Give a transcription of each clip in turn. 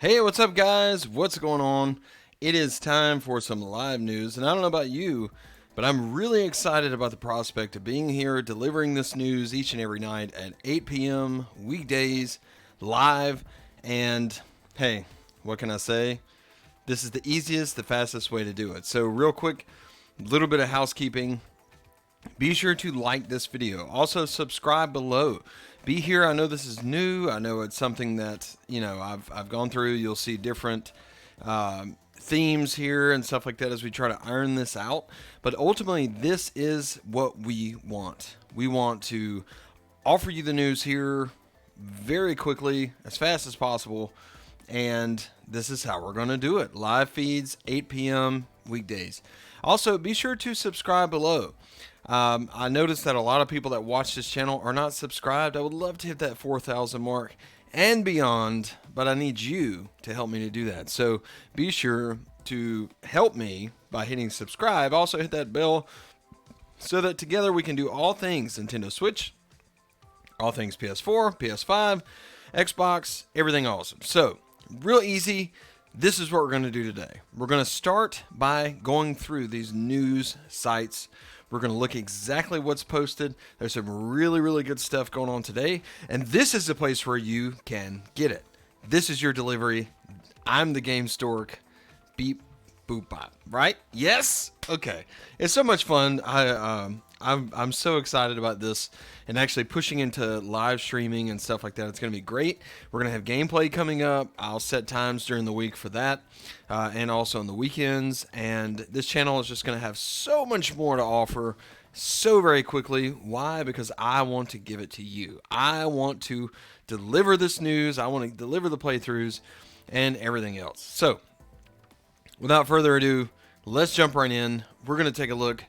Hey, what's up, guys? What's going on? It is time for some live news, and I don't know about you, but I'm really excited about the prospect of being here delivering this news each and every night at 8 p.m. weekdays, live. And hey, what can I say? This is the easiest, the fastest way to do it. So, real quick, little bit of housekeeping. Be sure to like this video. Also, subscribe below. Be here. I know this is new. I know it's something that I've gone through. You'll see different themes here and stuff like that as we try to iron this out. But ultimately, this is what we want. We want to offer you the news here very quickly, as fast as possible. And this is how we're going to do it. Live feeds, 8 p.m. weekdays. Also, be sure to subscribe below. I noticed that a lot of people that watch this channel are not subscribed. I would love to hit that 4,000 mark and beyond, but I need you to help me to do that. So be sure to help me by hitting subscribe. Also hit that bell so that together we can do all things Nintendo Switch, all things PS4, PS5, Xbox, everything awesome. So real easy. This is what we're going to do today. We're going to start by going through these news sites. We're going to look exactly what's posted. There's some really, really good stuff going on today. And this is the place where you can get it. This is your delivery. I'm the Gamestork. Beep, boop, bop. Right? Yes? Okay. It's so much fun. I'm so excited about this and actually pushing into live streaming and stuff like that. It's going to be great. We're going to have gameplay coming up. I'll set times during the week for that and also on the weekends. And this channel is just going to have so much more to offer so very quickly. Why? Because I want to give it to you. I want to deliver this news. I want to deliver the playthroughs and everything else. So without further ado, let's jump right in. We're going to take a look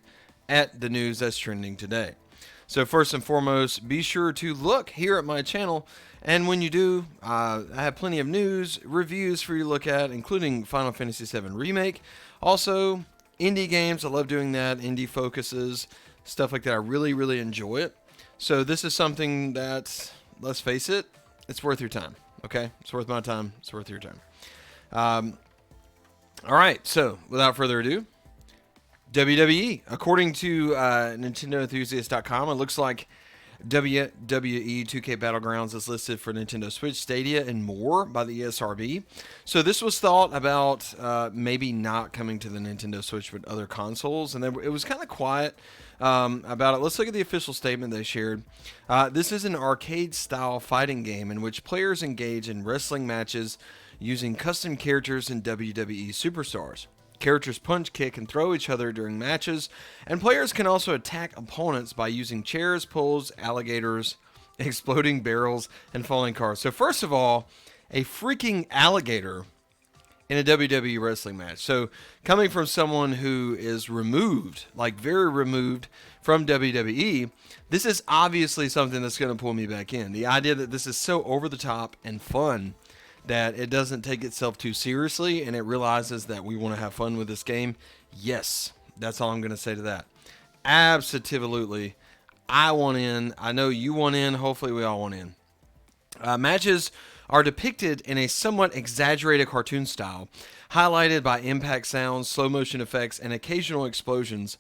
at the news that's trending today. So first and foremost, be sure to look here at my channel, and when you do, I have plenty of news, reviews for you to look at, including Final Fantasy VII Remake. Also, indie games, I love doing that, indie focuses, stuff like that. I really, really enjoy it. So this is something that, let's face it, it's worth your time, okay? It's worth my time, it's worth your time. All right, so without further ado, WWE. According to NintendoEnthusiast.com, it looks like WWE 2K Battlegrounds is listed for Nintendo Switch, Stadia, and more by the ESRB. So this was thought about maybe not coming to the Nintendo Switch but other consoles, and it was kind of quiet about it. Let's look at the official statement they shared. This is an arcade-style fighting game in which players engage in wrestling matches using custom characters and WWE superstars. Characters punch, kick, and throw each other during matches, and players can also attack opponents by using chairs, poles, alligators, exploding barrels, and falling cars. So first of all, a freaking alligator in a WWE wrestling match. So coming from someone who is removed, like very removed from WWE, this is obviously something that's going to pull me back in. The idea that this is so over the top and fun that it doesn't take itself too seriously and it realizes that we want to have fun with this game. Yes, that's all I'm going to say to that. Absolutely. I want in. I know you want in. Hopefully we all want in. Matches are depicted in a somewhat exaggerated cartoon style, highlighted by impact sounds, slow motion effects, and occasional explosions.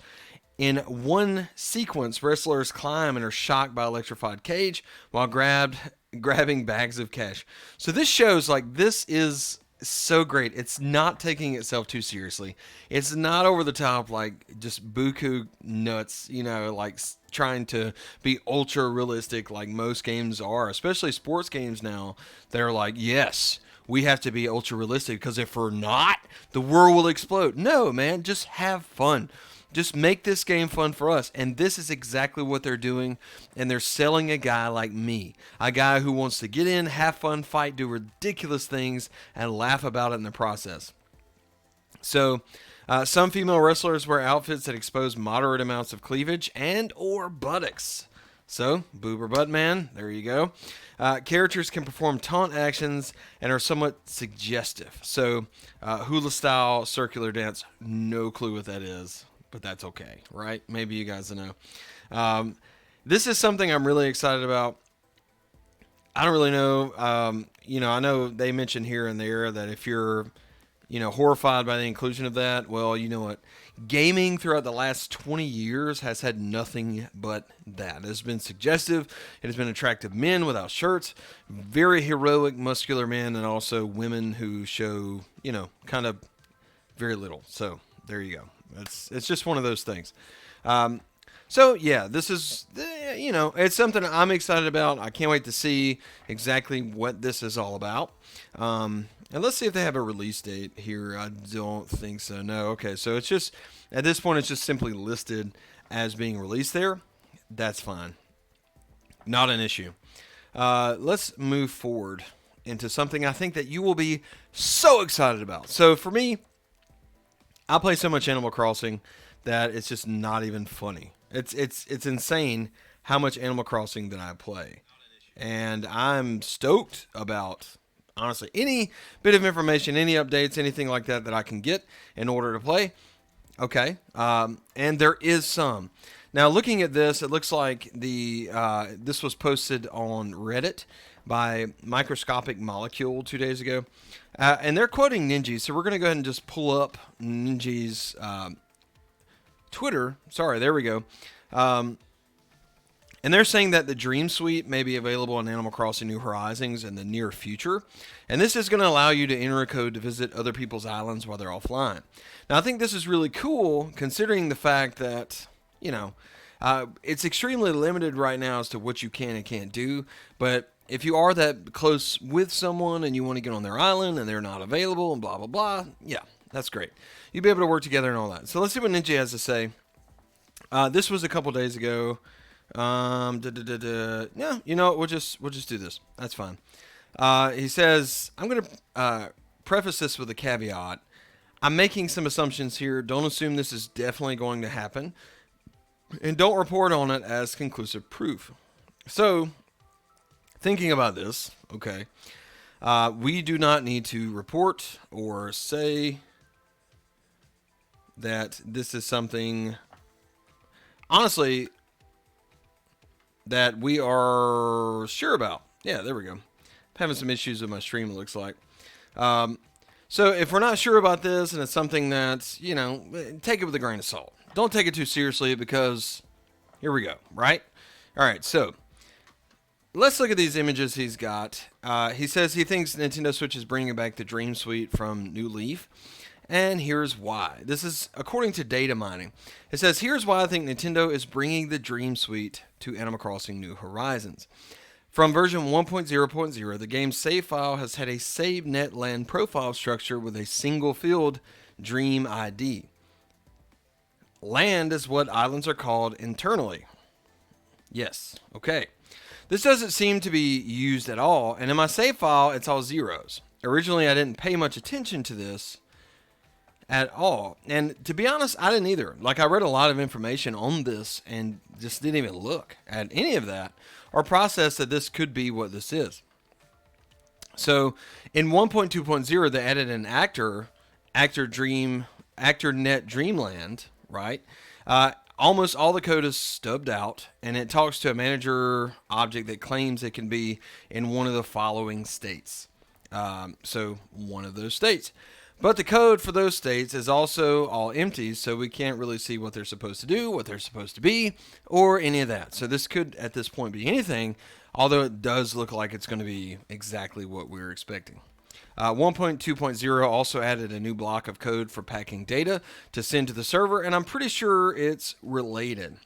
In one sequence, wrestlers climb and are shocked by electrified cage while grabbing bags of cash. So this shows like this is so great. It's not taking itself too seriously. It's not over the top like just buku nuts, like trying to be ultra realistic like most games are, especially sports games now. They're like, yes, we have to be ultra realistic because if we're not, the world will explode. No, man, just have fun. Just make this game fun for us. And this is exactly what they're doing. And they're selling a guy like me. A guy who wants to get in, have fun, fight, do ridiculous things, and laugh about it in the process. So, some female wrestlers wear outfits that expose moderate amounts of cleavage and or buttocks. So, boob or butt man, there you go. Characters can perform taunt actions and are somewhat suggestive. So, hula-style circular dance, no clue what that is. But that's okay, right? Maybe you guys know. This is something I'm really excited about. I don't really know. I know they mentioned here and there that if you're, horrified by the inclusion of that, well, you know what? Gaming throughout the last 20 years has had nothing but that. It has been suggestive. It has been attractive men without shirts, very heroic, muscular men, and also women who show, kind of very little. So there you go. It's just one of those things. Um, so yeah, this is it's something I'm excited about. I can't wait to see exactly what this is all about. And let's see if they have a release date here. I don't think so. No. Okay. So it's just at this point it's just simply listed as being released there. That's fine. Not an issue. Let's move forward into something I think that you will be so excited about. So for me, I play so much Animal Crossing that it's just not even funny. It's insane how much Animal Crossing that I play, and I'm stoked about honestly any bit of information, any updates, anything like that that I can get in order to play. Okay, and there is some. Now, looking at this, it looks like this was posted on Reddit by Microscopic Molecule 2 days ago, and they're quoting Ninja. So we're going to go ahead and just pull up Ninja's Twitter. Sorry, there we go. And they're saying that the Dream Suite may be available on Animal Crossing New Horizons in the near future. And this is going to allow you to enter a code to visit other people's islands while they're offline. Now, I think this is really cool considering the fact that, it's extremely limited right now as to what you can and can't do. But if you are that close with someone and you want to get on their island and they're not available and blah, blah, blah, yeah, that's great. You'll be able to work together and all that. So let's see what Ninja has to say. This was a couple days ago. Yeah, we'll just do this. That's fine. He says, I'm going to preface this with a caveat. I'm making some assumptions here. Don't assume this is definitely going to happen. And don't report on it as conclusive proof. So, thinking about this, okay, we do not need to report or say that this is something, honestly, that we are sure about. Yeah, there we go. I'm having some issues with my stream, it looks like. So if we're not sure about this and it's something that's, take it with a grain of salt. Don't take it too seriously because here we go, right? All right, so let's look at these images he's got. He says he thinks Nintendo Switch is bringing back the Dream Suite from New Leaf. And here's why. This is according to data mining. It says, here's why I think Nintendo is bringing the Dream Suite to Animal Crossing New Horizons. From version 1.0.0, the game's save file has had a save net land profile structure with a single field Dream ID. Land is what islands are called internally. Yes, okay. This doesn't seem to be used at all, and in my save file, it's all zeros. Originally, I didn't pay much attention to this at all. And to be honest, I didn't either. Like, I read a lot of information on this and just didn't even look at any of that or process that this could be what this is. So in 1.2.0, they added an ActorNet Dreamland, right? Almost all the code is stubbed out, and it talks to a manager object that claims it can be in one of the following states. So one of those states. But the code for those states is also all empty, so we can't really see what they're supposed to do, what they're supposed to be, or any of that. So this could, at this point, be anything, although it does look like it's going to be exactly what we were expecting. 1.2.0 also added a new block of code for packing data to send to the server, and I'm pretty sure it's related.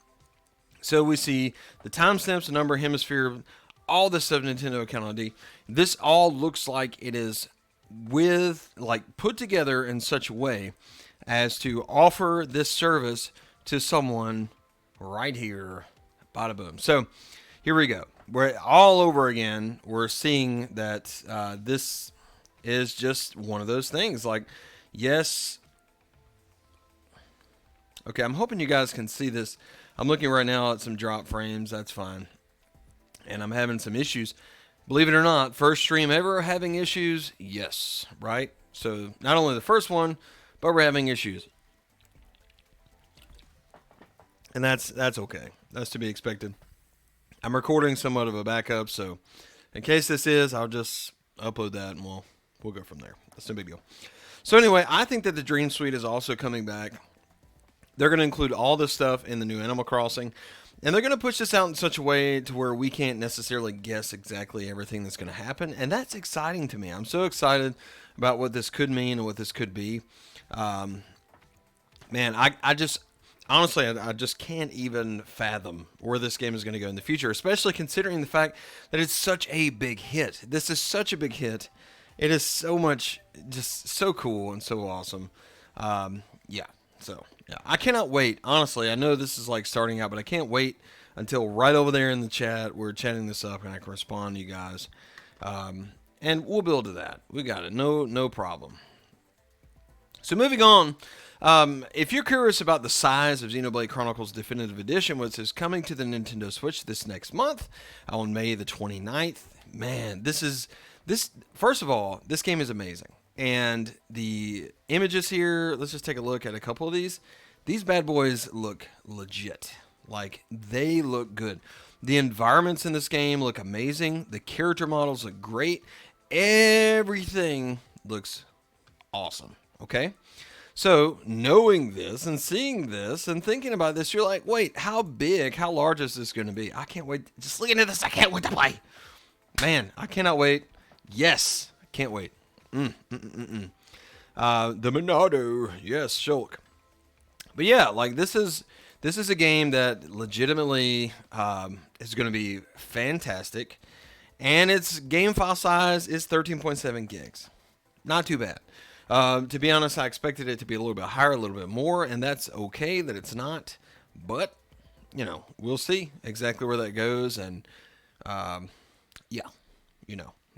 So we see the timestamps, the number, hemisphere, all this stuff, Nintendo account ID. This all looks like it is put together in such a way as to offer this service to someone right here. Bada boom. So here we go. We're all over again. We're seeing that this is just one of those things. Like, yes. Okay, I'm hoping you guys can see this. I'm looking right now at some drop frames. That's fine. And I'm having some issues. Believe it or not, first stream ever having issues? Yes, right? So not only the first one, but we're having issues. And that's okay. That's to be expected. I'm recording somewhat of a backup, so in case this is, I'll just upload that and we'll go from there. That's no big deal. So anyway, I think that the Dream Suite is also coming back. They're going to include all this stuff in the new Animal Crossing, and they're going to push this out in such a way to where we can't necessarily guess exactly everything that's going to happen, and that's exciting to me. I'm so excited about what this could mean and what this could be. Man, I just honestly, I just can't even fathom where this game is going to go in the future, especially considering the fact that it's such a big hit. This is such a big hit. It is so much, just so cool and so awesome. Yeah, so yeah, I cannot wait. Honestly, I know this is like starting out, but I can't wait until right over there in the chat we're chatting this up and I can respond to you guys. And we'll build to that. We got it. No problem. So moving on, if you're curious about the size of Xenoblade Chronicles Definitive Edition, which is coming to the Nintendo Switch this next month on May the 29th, man, first of all, this game is amazing. And the images here, let's just take a look at a couple of these. These bad boys look legit. Like, they look good. The environments in this game look amazing. The character models look great. Everything looks awesome. Okay? So, knowing this and seeing this and thinking about this, you're like, wait, how big, how large is this going to be? I can't wait. Just looking at this, I can't wait to play. Man, I cannot wait. Yes, I can't wait. The Monado. Yes, Shulk. But yeah, like this is a game that legitimately is going to be fantastic. And its game file size is 13.7 gigs. Not too bad. To be honest, I expected it to be a little bit higher, a little bit more, and that's okay that it's not. But, we'll see exactly where that goes. And, yeah,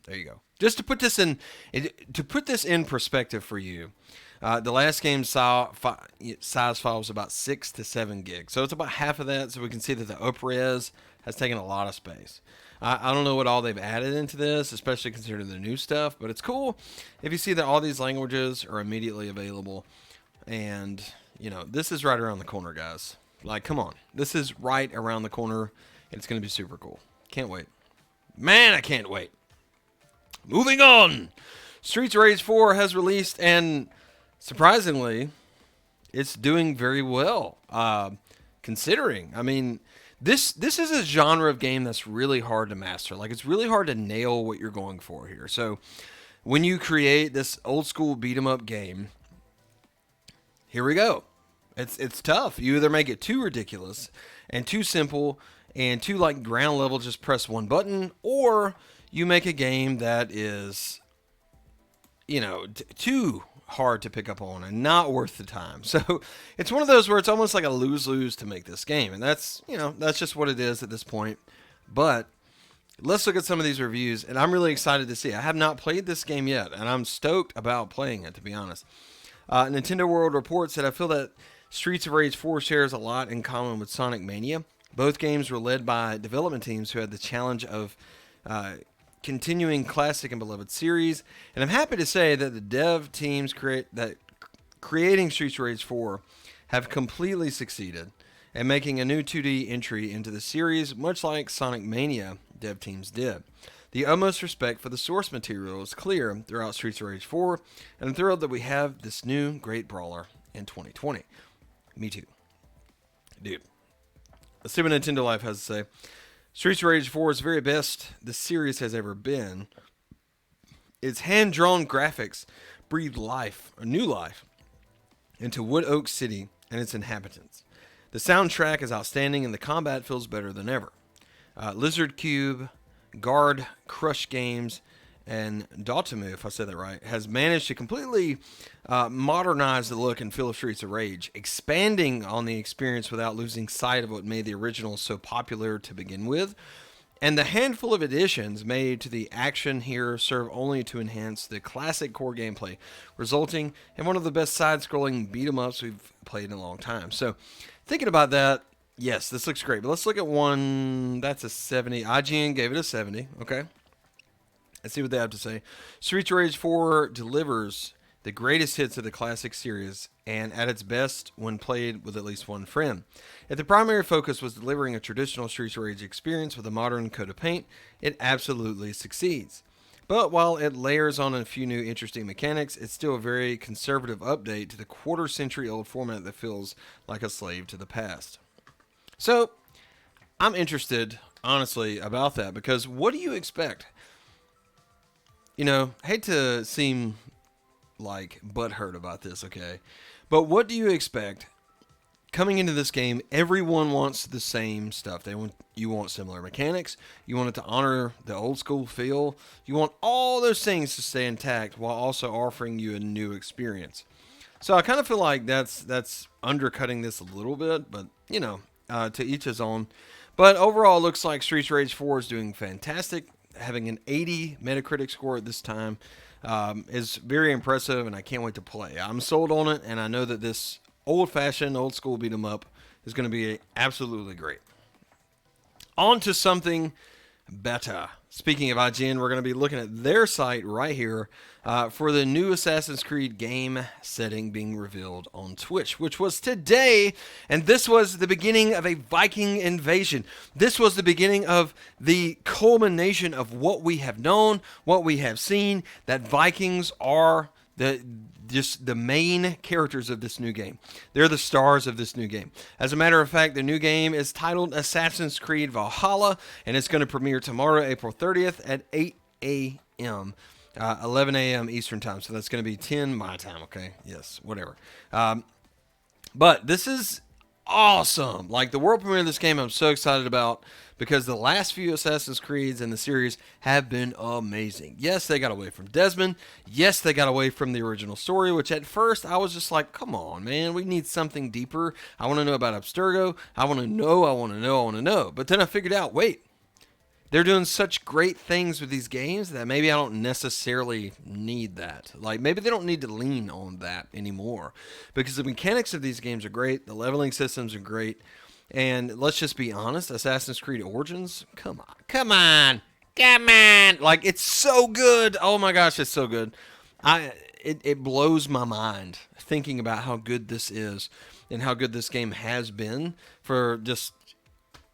there you go. Just to put this in perspective for you, the last game's size file was about 6 to 7 gigs. So it's about half of that, so we can see that the up-res has taken a lot of space. I don't know what all they've added into this, especially considering the new stuff, but it's cool if you see that all these languages are immediately available. And, this is right around the corner, guys. Like, come on. This is right around the corner. It's going to be super cool. Can't wait. Man, I can't wait. Moving on. Streets of Rage 4 has released, and surprisingly, it's doing very well. Considering, I mean, this is a genre of game that's really hard to master. Like, it's really hard to nail what you're going for here. So, when you create this old school beat 'em up game, here we go. It's tough. You either make it too ridiculous and too simple and too like ground level, just press one button, or you make a game that is, too hard to pick up on and not worth the time. So it's one of those where it's almost like a lose-lose to make this game. And that's just what it is at this point. But let's look at some of these reviews, and I'm really excited to see. I have not played this game yet, and I'm stoked about playing it, to be honest. Nintendo World reports that I feel that Streets of Rage 4 shares a lot in common with Sonic Mania. Both games were led by development teams who had the challenge of continuing classic and beloved series, and I'm happy to say that the dev teams creating Streets of Rage 4 have completely succeeded and making a new 2D entry into the series, much like Sonic Mania dev teams did. The utmost respect for the source material is clear throughout Streets of Rage 4, and I'm thrilled that we have this new great brawler in 2020. Me too. Dude. Let's see what Nintendo Life has to say. Streets of Rage 4 is the very best the series has ever been. Its hand-drawn graphics breathed new life, into Wood Oak City and its inhabitants. The soundtrack is outstanding and the combat feels better than ever. Lizard Cube, Guard, Crush Games, and Dotemu, if I said that right, has managed to completely modernize the look and feel of Streets of Rage, expanding on the experience without losing sight of what made the original so popular to begin with. And the handful of additions made to the action here serve only to enhance the classic core gameplay, resulting in one of the best side-scrolling beat-em-ups we've played in a long time. So, thinking about that, yes, this looks great. But let's look at one. That's a 70. IGN gave it a 70. Okay. Let's see what they have to say. Streets of Rage 4 delivers the greatest hits of the classic series, and at its best when played with at least one friend. If the primary focus was delivering a traditional Streets of Rage experience with a modern coat of paint, it absolutely succeeds. But while it layers on a few new interesting mechanics, it's still a very conservative update to the quarter-century old format that feels like a slave to the past. So, I'm interested, honestly, about that, because what do you expect? I hate to seem like butthurt about this, okay? But what do you expect coming into this game? Everyone wants the same stuff. You want similar mechanics. You want it to honor the old school feel. You want all those things to stay intact while also offering you a new experience. So I kind of feel like that's undercutting this a little bit, but to each his own. But overall, it looks like Streets of Rage 4 is doing fantastic. Having an 80 Metacritic score at this time is very impressive, and I can't wait to play. I'm sold on it, and I know that this old-fashioned, old-school beat-em-up is going to be absolutely great. On to something better. Speaking of IGN, we're going to be looking at their site right here for the new Assassin's Creed game setting being revealed on Twitch, which was today, and this was the beginning of a Viking invasion. This was the beginning of the culmination of what we have known, what we have seen, that Vikings are the main characters of this new game. They're the stars of this new game. As a matter of fact, the new game is titled Assassin's Creed Valhalla, and it's going to premiere tomorrow, April 30th at 8 a.m., 11 a.m. Eastern Time. So that's going to be 10 my time, okay? Yes, whatever. But this is awesome. Like, the world premiere of this game I'm so excited about, because the last few Assassin's Creeds in the series have been amazing. Yes, they got away from Desmond. Yes, they got away from the original story, which at first I was just like, come on, man, we need something deeper. I want to know about Abstergo. I want to know. But then I figured out, wait, they're doing such great things with these games that maybe I don't necessarily need that. Like, maybe they don't need to lean on that anymore, because the mechanics of these games are great. The leveling systems are great. And let's just be honest, Assassin's Creed Origins, come on. Like, it's so good. Oh my gosh, it's so good. It blows my mind thinking about how good this is and how good this game has been for just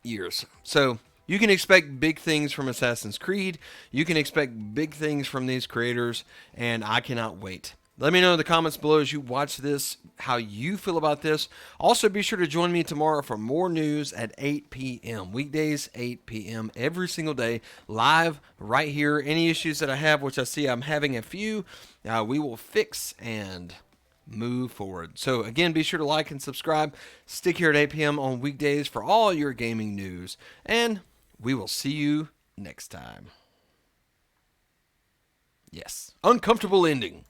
years. So you can expect big things from Assassin's Creed. You can expect big things from these creators, and I cannot wait. Let me know in the comments below as you watch this how you feel about this. Also, be sure to join me tomorrow for more news at 8 p.m. Weekdays, 8 p.m. every single day, live right here. Any issues that I have, which I see I'm having a few, we will fix and move forward. So again, be sure to like and subscribe. Stick here at 8 p.m. on weekdays for all your gaming news. And we will see you next time. Yes. Uncomfortable ending.